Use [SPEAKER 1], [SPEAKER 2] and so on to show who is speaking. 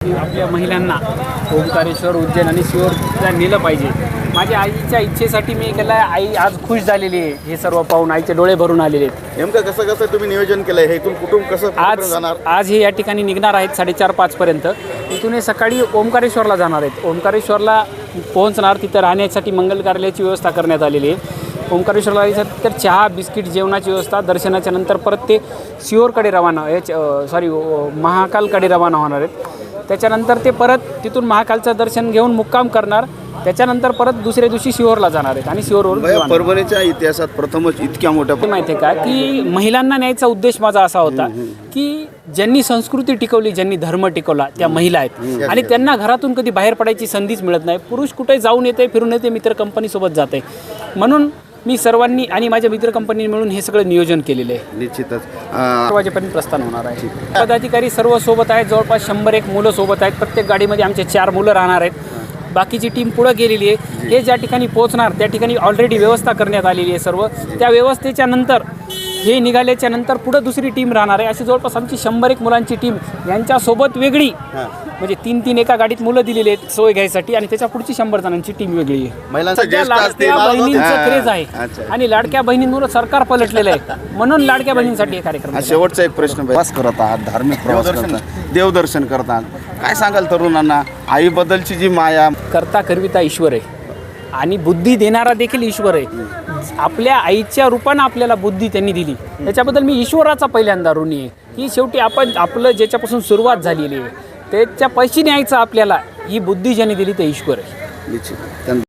[SPEAKER 1] आपल्या महिलांना ओंकारेश्वर, उज्जैन आणि सिहोरला नेलं पाहिजे. माझ्या आईच्या इच्छेसाठी मी केलं. आई आज खुश झालेली आहे. हे सर्व पाहून आईचे डोळे भरून आलेले आहेत.
[SPEAKER 2] नेमकं कसं तुम्ही नियोजन केलंय? हे इथून कुटुंब कसं जाणार?
[SPEAKER 1] आज हे या ठिकाणी निघणार आहेत 4:30-5 पर्यंत. इथून हे सकाळी ओंकारेश्वरला जाणार आहेत. ओंकारेश्वरला पोहोचणार. तिथं राहण्यासाठी मंगल कार्यालयाची व्यवस्था करण्यात आलेली आहे. ओंकारेश्वरला जायचं तर चहा, बिस्किट, जेवणाची व्यवस्था. दर्शनाच्या नंतर परत ते सिहोरकडे रवाना महाकालकडे रवाना होणार आहेत. त्याच्यानंतर ते परत तिथून महाकालचं दर्शन घेऊन मुक्काम करणार. त्याच्यानंतर परत दुसऱ्या दिवशी सिहोरला जाणार आहेत आणि सिहोरवरून
[SPEAKER 2] परभणीच्या इतिहासात प्रथमच इतक्या मोठ्या
[SPEAKER 1] माहिती आहे का की महिलांना न्यायचा उद्देश माझा असा होता की ज्यांनी संस्कृती टिकवली, ज्यांनी धर्म टिकवला त्या महिला आहेत आणि त्यांना घरातून कधी बाहेर पडायची संधीच मिळत नाही. पुरुष कुठे जाऊन येते, फिरून येते, मित्र कंपनीसोबत जाते. म्हणून मी सर्वांनी आणि माझ्या मित्र कंपनी मिळून हे सगळं नियोजन केलेलं आहे.
[SPEAKER 2] निश्चितच
[SPEAKER 1] 8 वाजेपर्यंत प्रस्थान होणार आहे. पदाधिकारी सर्व सोबत आहेत. जवळपास 101 मुलं सोबत आहेत. प्रत्येक गाडीमध्ये आमचे 4 मुलं राहणार आहेत. बाकीची टीम पुढं गेलेली आहे. हे ज्या ठिकाणी पोहोचणार त्या ठिकाणी ऑलरेडी व्यवस्था करण्यात आलेली आहे. सर्व त्या व्यवस्थेच्या नंतर हे निघाल्याच्या नंतर पुढं दुसरी टीम राहणार आहे. अशी जवळपास आमची 101 मुलांची टीम. यांच्यासोबत वेगळी म्हणजे 3-3 एका गाडीत मुलं दिलेली आहेत सोय घ्यायसाठी आणि त्याच्या पुढची 100 जणांची टीम वेगळी आहे. लाडक्या बहिणींचं क्रेज आहे आणि लाडक्या बहिणींमुळे सरकार पलटलेलं आहे. म्हणून लाडक्या बहिणींसाठी हे कार्यक्रम.
[SPEAKER 2] शेवटचा एक प्रश्न. प्रवास करत आहात, धार्मिक प्रवास करतात, देवदर्शन करतात, काय सांगाल तरुणांना? आईबद्दलची जी माया.
[SPEAKER 1] करता करविता ईश्वर आहे आणि बुद्धी देणारा देखील ईश्वर आहे. आपल्या आईच्या रूपानं आपल्याला बुद्धी त्यांनी दिली. त्याच्याबद्दल मी ईश्वराचा पहिल्यांदा ऋणी आहे की शेवटी आपण आपलं ज्याच्यापासून सुरुवात झालेली आहे त्याच्या पैशी न्यायचं आपल्याला ही बुद्धी ज्यांनी दिली ते ईश्वर आहे.
[SPEAKER 2] निश्चित.